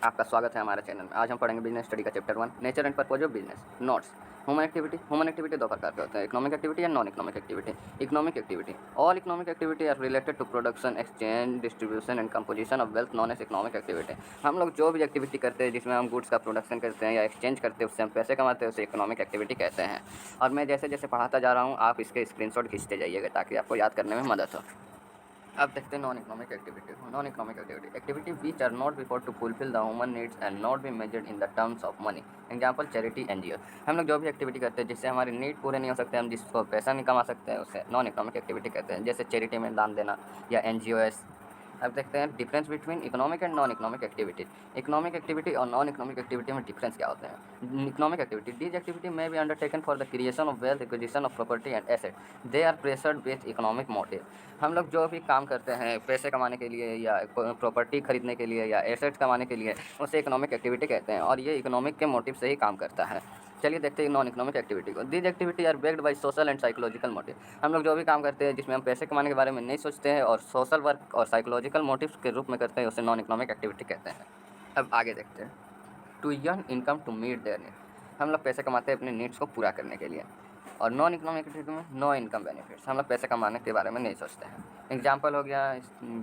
आपका स्वागत है हमारे चैनल में। आज हम पढ़ेंगे बिजनेस स्टडी का chapter 1 nature and purpose of business. Notes. Human activity दो प्रकार के होते हैं, economic activity and non economic activity. Economic activity, all economic activity are related to production, exchange, distribution and composition of wealth known as economic activity. हम लोग जो भी activity करते हैं जिसमें हम गुड्स का प्रोडक्शन करते हैं या एक्सचेंज करते हैं, उससे हम पैसे कमाते हैं, उसे इकोनॉमिक एक्टिविटी कहते हैं। और मैं जैसे जैसे पढ़ाता जा रहा हूँ आप इसके स्क्रीनशॉट खींचते जाइएगा ताकि आपको याद करने में मदद हो। अब देखते हैं non economic activity. Non economic activity which are not before to fulfil the human needs and not be measured in the terms of money. Example charity, NGO. हम लोग जो भी एक्टिविटी करते हैं जिससे हमारे नीड पूरे नहीं हो सकते, हम जिसको पैसा नहीं कमा सकते हैं, उसे नॉन इकोनॉमिक एक्टिविटी कहते हैं, जैसे चैरिटी में दान देना या एनजीओएस। अब देखते हैं difference between economic and non economic activity. Economic activity और नॉन इकोनॉमिक एक्टिविटी में डिफरेंस क्या होते हैं। Economic activity, these activity may be undertaken for the creation of wealth, acquisition of property and asset. They are pressured with economic motive. हम लोग जो भी काम करते हैं पैसे कमाने के लिए या प्रॉपर्टी खरीदने के लिए या एसेट्स कमाने के लिए, उसे इकोनॉमिक एक्टिविटी कहते हैं और ये इकोनॉमिक के मोटिव से ही काम करता है। चलिए देखते हैं नॉन इकोनॉमिक एक्टिविटी को। These activity are backed by social and psychological motive. हम लोग जो भी काम करते हैं जिसमें हम पैसे कमाने के बारे में नहीं सोचते हैं और सोशल वर्क और साइकोलॉजिकल मोटिव्स के रूप में करते हैं, उसे नॉन इकोनॉमिक एक्टिविटी कहते हैं। अब आगे देखते हैं। To earn income to meet their need. हम लोग पैसे कमाते हैं अपने नीड्स को पूरा करने के लिए। और नॉन इकोनॉमिक एक्टिविटी में नो इनकम बेनिफिट्स, हम लोग पैसे कमाने के बारे में नहीं सोचते हैं। एग्जाम्पल हो गया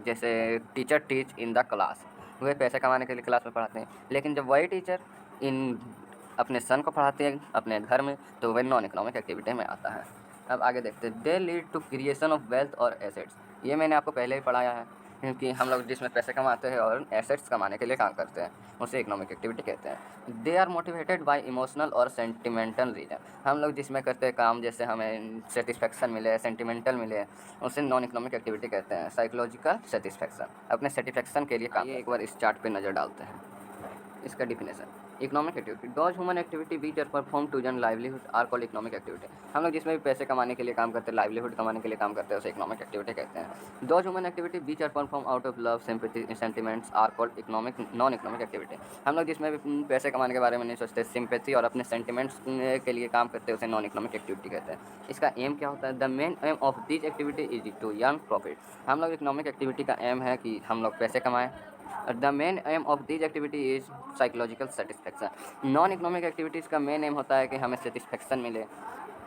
जैसे teacher teach in the class, वे पैसे कमाने के लिए क्लास में पढ़ाते हैं, लेकिन जब वही टीचर इन अपने सन को पढ़ाते हैं अपने घर में, तो वह नॉन इकोनॉमिक एक्टिविटी में आता है। अब आगे देखते हैं। They lead to creation of wealth और एसेट्स। ये मैंने आपको पहले ही पढ़ाया है, क्योंकि हम लोग जिसमें पैसे कमाते हैं और एसेट्स कमाने के लिए काम करते हैं, उसे इकोनॉमिक एक्टिविटी कहते हैं। They are motivated by emotional और सेंटिमेंटल रीजन। हम लोग जिसमें करते हैं काम, जैसे हमें सेटिस्फेक्शन मिले, सेंटिमेंटल मिले, उसे नॉन इकोनॉमिक एक्टिविटी कहते हैं। साइकोलॉजिकल सेटिस्फेक्शन, अपने सेटिस्फेक्शन के लिए काम। ये एक बार इस चार्ट पे नज़र डालते हैं। इसका definition. Economic activity, those human activity which are perform to gain livelihood are called economic activity. हम लोग जिसमें भी पैसे कमाने के लिए काम करते हैं, लाइवलीहुड कमाने के लिए काम करते हैं, उसे इकोनॉमिक एक्टिविटी कहते हैं। Those human activity which are perform out of love, sympathy, sentiments are called economic non economic activity. हम लोग जिसमें भी पैसे कमाने के बारे में नहीं सोचते, सिंपैथी और अपने सेंटिमेंट्स के लिए काम करते हैं, उसे नॉन इकोनॉमिक एक्टिविटी कहते हैं। इसका एम क्या होता है। The main aim of this activity is to earn profit. हम लोग इकोनॉमिक एक्टिविटी का एम है कि हम लोग पैसे कमाएं। The main aim of this activity is psychological satisfaction. Non economic activities का मेन एम होता है कि हमें सेटिस्फेक्शन मिले।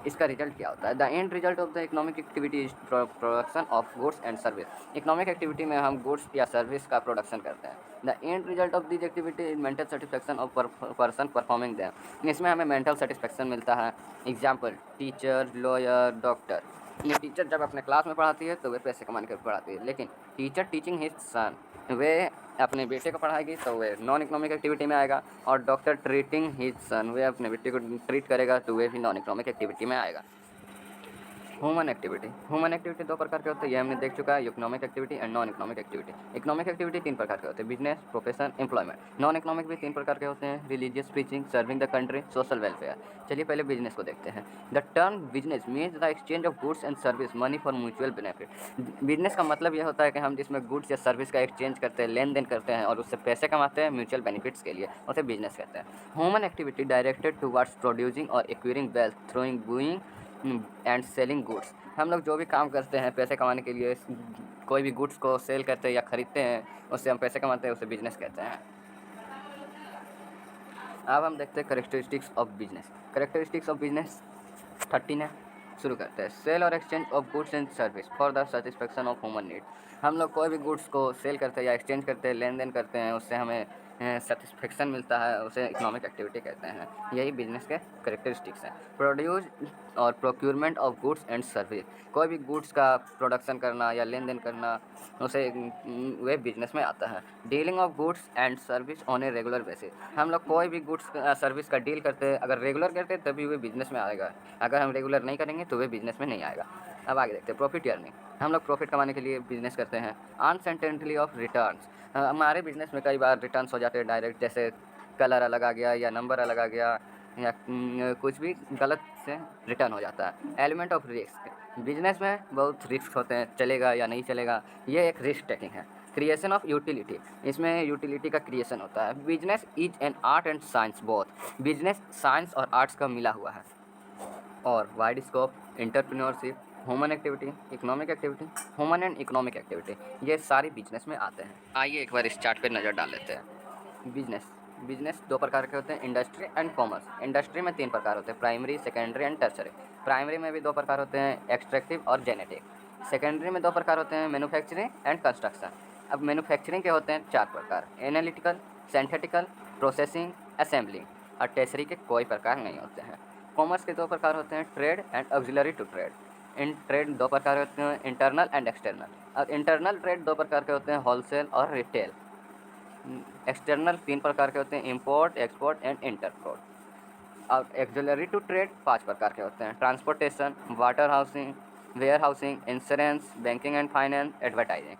इसका रिजल्ट क्या होता है। The end result of the economic activity is production of goods and service. Economic activity में हम गुड्स या सर्विस का प्रोडक्शन करते हैं। The end result of this activity is mental satisfaction of person performing them. इसमें हमें mental satisfaction मिलता है। Example teacher, lawyer, doctor. ये टीचर जब अपने क्लास में पढ़ाती है तो वे पैसे कमाने के पढ़ाती है, लेकिन टीचर टीचिंग हिज सन, वे अपने बेटे को पढ़ाएगी तो वे नॉन इकोनॉमिक एक्टिविटी में आएगा। और डॉक्टर ट्रीटिंग हिज सन, वे अपने बेटे को ट्रीट करेगा तो वे भी नॉन इकोनॉमिक एक्टिविटी में आएगा। ह्यूमन एक्टिविटी दो प्रकार के होते हैं, ये हमने देख चुका है, economic activity and non economic activity. Economic activity तीन प्रकार के होते हैं, business, profession, employment. Non economic भी तीन प्रकार के होते हैं, religious preaching, serving the country, social welfare. चलिए पहले बिजनेस को देखते हैं। The term business means the exchange of goods and service money for mutual benefit. Business का मतलब यह होता है कि हम जिसमें गुड्स या सर्विस का एक्सचेंज करते हैं, लेन देन करते हैं और उससे पैसे कमाते हैं म्यूचुअल बेनिफिट्स के लिए, उसे बिजनेस कहते हैं। Human activity directed towards producing और acquiring wealth through buying and selling goods. हम लोग जो भी काम करते हैं पैसे कमाने के लिए, कोई भी गुड्स को सेल करते हैं या ख़रीदते हैं, उससे हम पैसे कमाते हैं, उसे बिजनेस कहते हैं। अब हम देखते हैं characteristics of business. Characteristics of business 13 है। शुरू करते हैं। सेल और exchange of goods and service for the satisfaction of human need. हम लोग कोई भी गुड्स को सेल करते हैं या एक्सचेंज करते हैं, लेन देन करते हैं, उससे हमें सेटिस्फेक्शन मिलता है, उसे इकोनॉमिक एक्टिविटी कहते हैं। यही बिजनेस के करेक्टरिस्टिक्स हैं। प्रोड्यूस और procurement of goods and service, कोई भी गुड्स का प्रोडक्शन करना या लेन देन करना, उसे वे बिजनेस में आता है। Dealing of goods and service on a regular basis, हम लोग कोई भी गुड्स सर्विस का डील करते हैं, अगर रेगुलर करते हैं तभी वे बिजनेस में आएगा, अगर हम रेगुलर नहीं करेंगे तो वे बिजनेस में नहीं आएगा। अब आगे देखते हैं प्रॉफिट अर्निंग। हम लोग प्रॉफिट कमाने के लिए बिजनेस करते हैं। अनसर्टेनिटी ऑफ रिटर्न्स, हमारे बिजनेस में कई बार रिटर्न्स हो जाते हैं डायरेक्ट, जैसे कलर अलग आ गया या नंबर अलग आ गया या कुछ भी गलत से रिटर्न हो जाता है। एलिमेंट ऑफ रिस्क, बिजनेस में बहुत रिस्क होते हैं, चलेगा या नहीं चलेगा, ये एक रिस्क टेकिंग है। क्रिएशन ऑफ यूटिलिटी, इसमें यूटिलिटी का क्रिएशन होता है। Business is an art and science both, business science और आर्ट्स का मिला हुआ है। और wide scope, entrepreneurship, human activity, economic activity, human and economic activity, ये सारी बिजनेस में आते हैं। आइए एक बार इस चार्ट पे नज़र डाल लेते हैं। बिजनेस बिजनेस दो प्रकार के होते हैं, इंडस्ट्री एंड कॉमर्स। इंडस्ट्री में तीन प्रकार होते हैं, primary, secondary and tertiary. Primary में भी दो प्रकार होते हैं, एक्सट्रैक्टिव और जेनेटिक। सेकेंडरी में दो प्रकार होते हैं, मैन्युफैक्चरिंग एंड कंस्ट्रक्शन। अब मैन्युफैक्चरिंग के होते हैं चार प्रकार, एनालिटिकल, सिंथेटिकल, प्रोसेसिंग, असेंबली। और टर्सरी के कोई प्रकार नहीं होते हैं। कॉमर्स के दो प्रकार होते हैं, trade and auxiliary to trade. In trade दो प्रकार होते हैं, इंटरनल एंड एक्सटर्नल। अब इंटरनल ट्रेड दो प्रकार के होते हैं, होलसेल और रिटेल। एक्सटर्नल तीन प्रकार के होते हैं, इंपोर्ट, एक्सपोर्ट एंड इंटरपोर्ट। और एक्सिलरी टू ट्रेड पांच प्रकार के होते हैं, transportation, warehousing, warehousing, insurance, banking and finance, advertising.